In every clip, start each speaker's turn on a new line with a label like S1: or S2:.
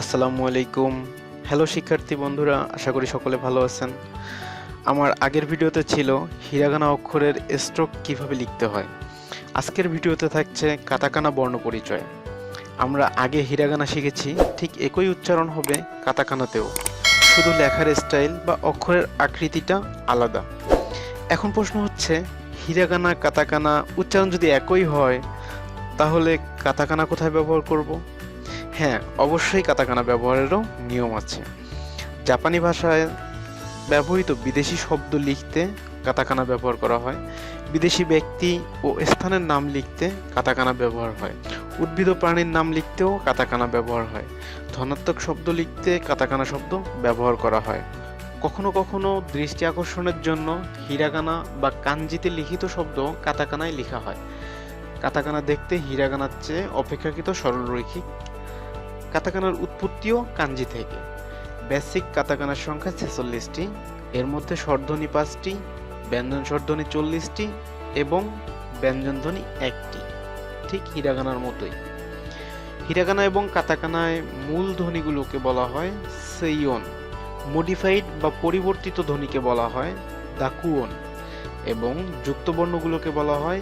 S1: আসসালামু আলাইকুম। হ্যালো শিক্ষার্থী বন্ধুরা, আশা করি সকলে ভালো আছেন। আমার আগের ভিডিওতে ছিল হিরাগানা অক্ষরের স্ট্রোক কিভাবে লিখতে হয়। আজকের ভিডিওতে থাকছে কাতাকানা বর্ণ পরিচয়। আমরা আগে হিরাগানা শিখেছি, ঠিক একই উচ্চারণ হবে কাতাকানাতেও, শুধু লেখার স্টাইল বা অক্ষরের আকৃতিটা আলাদা। এখন প্রশ্ন হচ্ছে, হিরাগানা কাতাকানা উচ্চারণ যদি একই হয়, তাহলে কাতাকানা কোথায় ব্যবহার করব? হ্যাঁ, অবশ্যই কাতাকানা ব্যবহারেরও নিয়ম আছে। জাপানি ভাষায় ব্যবহৃত বিদেশি শব্দ লিখতে কাতাকানা ব্যবহার করা হয়। বিদেশি ব্যক্তি ও স্থানের নাম লিখতে কাতাকানা ব্যবহার হয়। উদ্ভিদ ও প্রাণীর নাম লিখতেও কাতাকানা ব্যবহার হয়। ধনাত্মক শব্দ লিখতে কাতাকানা শব্দ ব্যবহার করা হয়। কখনো কখনো দৃষ্টি আকর্ষণের জন্য হিরাগানা বা কাঞ্জিতে লিখিত শব্দ কাতাকানায় লেখা হয়। কাতাকানা দেখতে হিরাগানার চেয়ে অপেক্ষাকৃত সরলরৈখিক। কাতাকানার উৎপত্তিও কাঞ্জি থেকে। বেসিক কাতাকানার সংখ্যা 46টি, এর মধ্যে স্বরধ্বনি 5টি, ব্যঞ্জন স্বরধ্বনি 40টি এবং ব্যঞ্জনধ্বনি 1টি, ঠিক হিরাগানার মতোই। হিরাগানা এবং কাতাকানায় মূল ধ্বনিগুলোকে বলা হয় সেইয়ন, মডিফাইড বা পরিবর্তিত ধ্বনিকে বলা হয় দাকুয়ন এবং যুক্ত বর্ণগুলোকে বলা হয়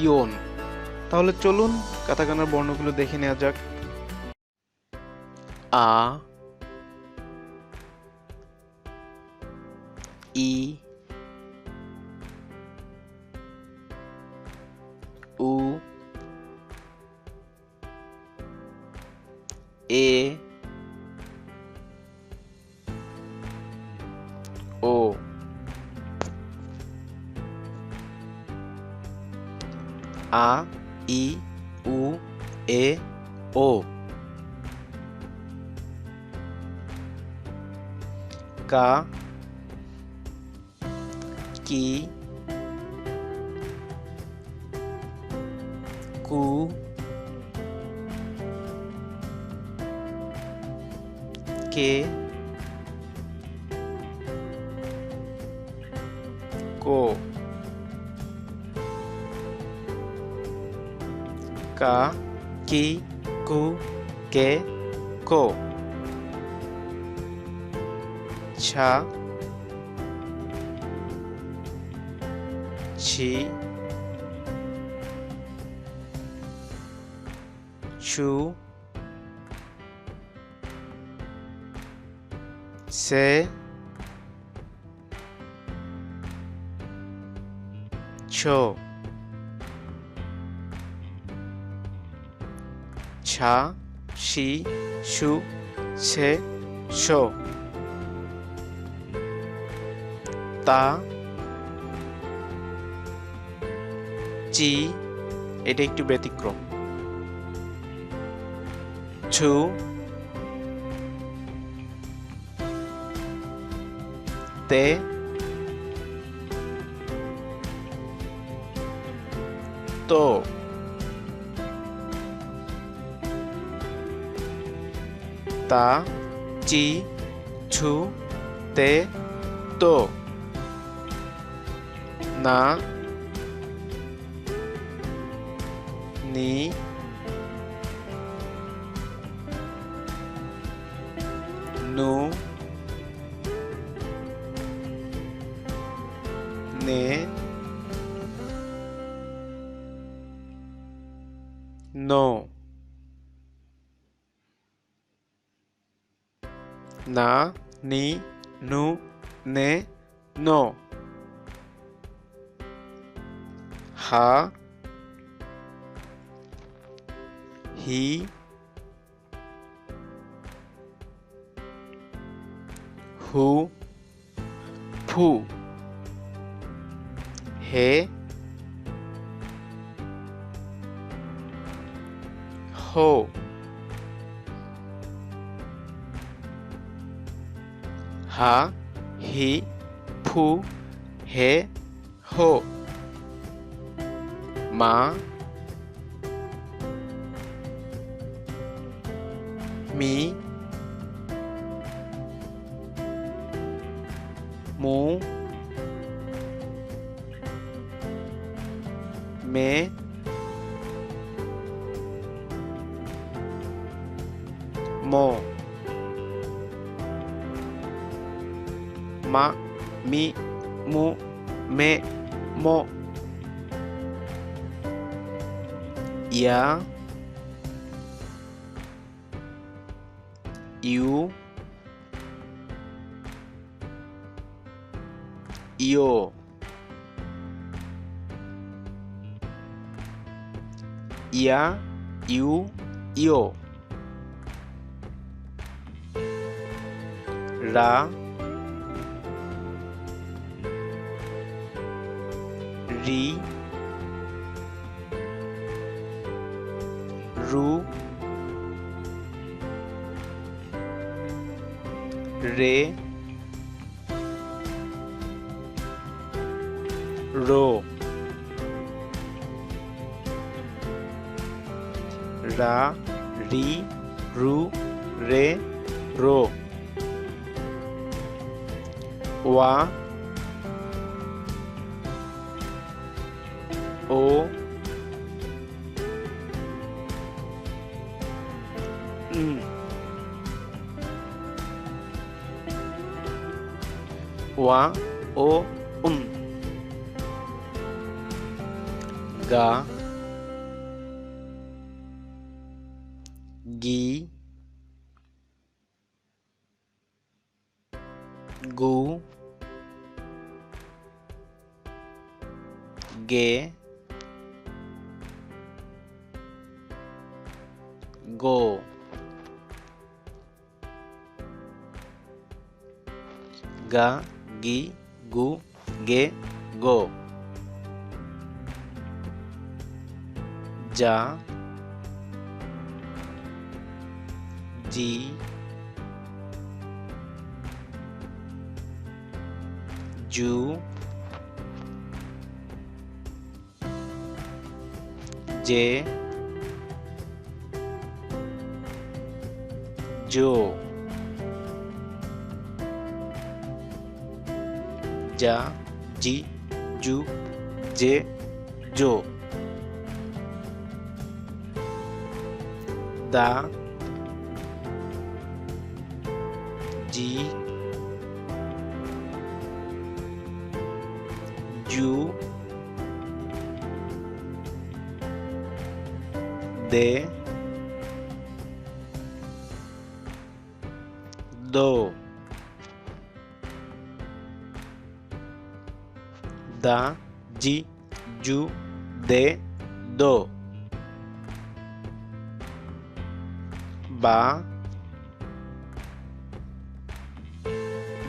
S1: ইয়ন। তাহলে চলুন কাতাকানার বর্ণগুলো দেখে নেওয়া যাক। আ, ই, উ, এ, ও। আ, ই, উ, এ, ও। কা, কি, কু, কে, কো। কা, কি, কু, কে, কো। ছা, ছি, ছু, সে, ছো। ছা, শি, শু, ছে, শো। তা, চি, এটা একটু ব্যতিক্রম। ছু, তে, তো। তা, চি, ছু, তে, তো। না, নি, নু, নে, নো। না, নি, নু, নে, নো। হা, হি, হু, ফু। হে, হো। হা, হি, ফু, হে, হো। মা, মি, মু, মে, মো। মা মি মু মে মো yeah you yo yeah you ইয়ো রা রি রু রে রো রা রি রু রে রো ওয়া ও ওয়া ও গা গি গু গে গো গা গি গু গে গো যা জি জু জে জো যা জি জু জে জো দা জি জু দে দো দা জি জু দে দো বা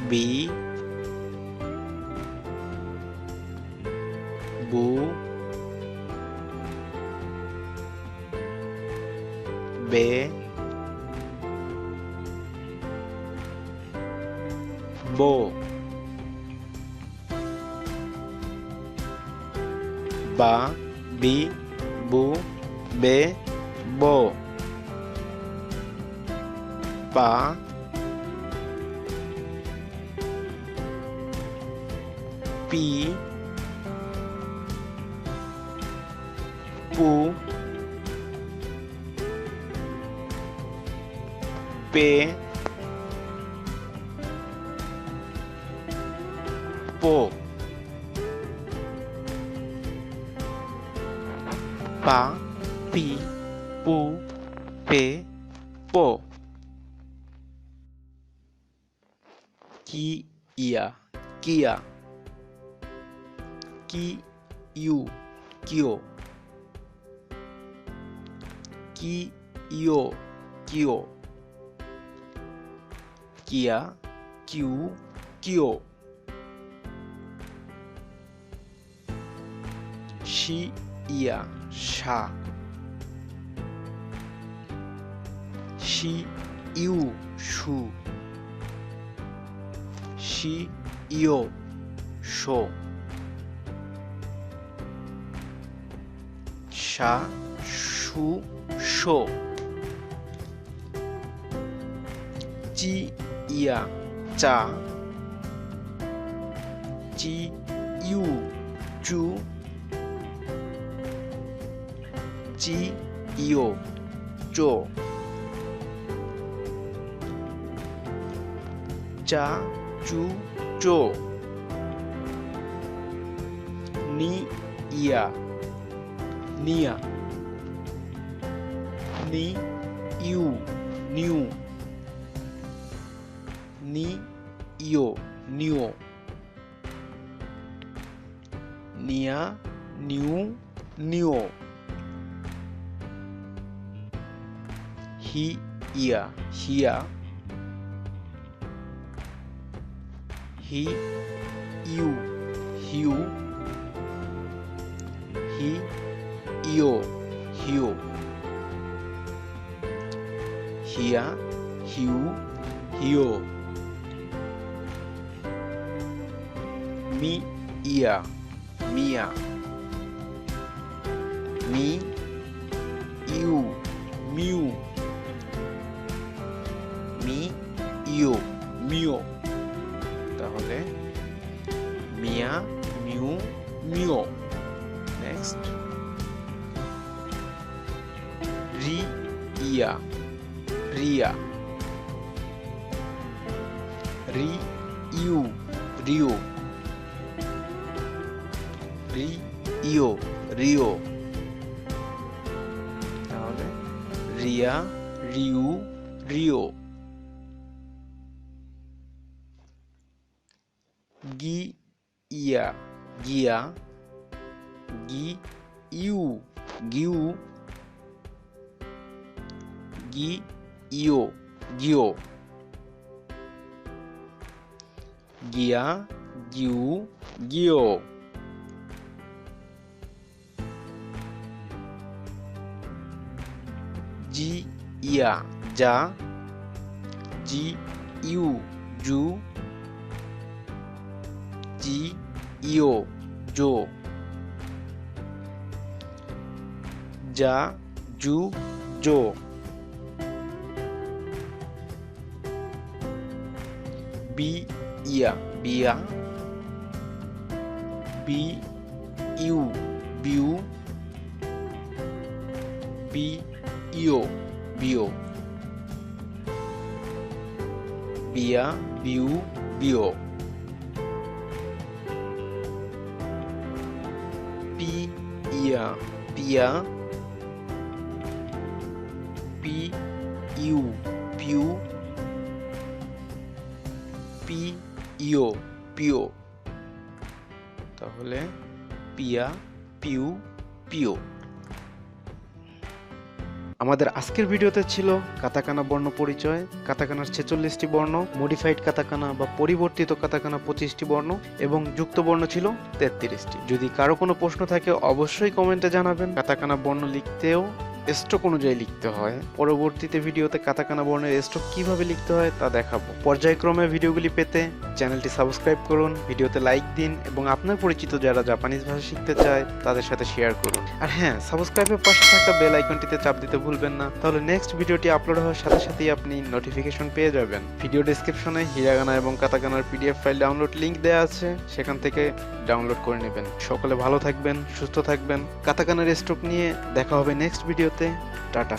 S1: বি বু বে বো বা বি বু বে বো পা পি পু পে পো পা পি পু পে পো কি ইয়া কিয়া কি ইউ কিও কি ইও কিও কিয়া কিউ কিও শি ইয়া শা শি ইউ শু শি ইও শো শা শু শো জি ইয়া চা জি ইউ চু জি ইও চো চা চু জো, নি ইয়া, নিয়া, নি ইউ, নিউ, নি ইও, নিও, নিয়া, নিউ, নিও, হি ইয়া, হিয়া, হি ইউ, হিউ, হি ইও, হিও, হিয়া, হিউ, হিও, মি ইয়া, মিয়া, মি ইউ, মিউ, মি ইও, মিও। তাহলে মিয়া, মিউ, মিও। নেক্সট, রি ইয়া, রিয়া, রি ইউ, রিও, রি ইও, রিও। তাহলে রিয়া, রিউ, রিও। গি ইয়া, গিয়া, গি ইউ, গিউ, গি ইও, গিও, গিয়া, গিউ, গিও। জি ইয়া, যা, জি ইউ, জু, জি ইও, জো, যা, জু, জো। বি ইয়া, বিয়া, বি ইউ, বিউ, বি ইও, বিও, বিয়া, বিউ, বিও। পি ইয়া, পিয়া, পি ইউ, পিউ, পি ইও, পিও। তাহলে পিয়া, পিউ, পিও। আমাদের আজকের ভিডিওতে ছিল কাতাকানা বর্ণ পরিচয়, কাতাকানার 46টি বর্ণ, মডিফাইড কাতাকানা বা পরিবর্তিত কাতাকানা 25টি বর্ণ এবং যুক্ত বর্ণ ছিল 33টি। যদি কারো কোনো প্রশ্ন থাকে অবশ্যই কমেন্টে জানাবেন। কাতাকানা বর্ণ লিখতেও স্ট্রোক অনুযায়ী লিখতে হয়। পরবর্তীতে ভিডিওতে কাতাকানা বর্ণের স্ট্রোক কিভাবে লিখতে হয় তা দেখাবো। পর্যায়ক্রমে ভিডিওগুলি পেতে চ্যানেলটি সাবস্ক্রাইব করুন, ভিডিওতে লাইক দিন এবং আপনার পরিচিত যারা জাপানিজ ভাষা শিখতে চায় তাদের সাথে শেয়ার করুন। আর হ্যাঁ, সাবস্ক্রাইবের পাশে থাকা বেল আইকনটিতে চাপ দিতে ভুলবেন না, তাহলে নেক্সট ভিডিওটি আপলোড হওয়ার সাথে সাথেই আপনি নোটিফিকেশন পেয়ে যাবেন। ভিডিও ডেসক্রিপশনে হিরাগানা এবং কাতাকানার পিডিএফ ফাইল ডাউনলোড লিংক দেওয়া আছে, সেখান থেকে ডাউনলোড করে নেবেন। সকলে ভালো থাকবেন, সুস্থ থাকবেন। কাতাকানার স্ট্রোক নিয়ে দেখা হবে নেক্সট ভিডিওতে। টাটা।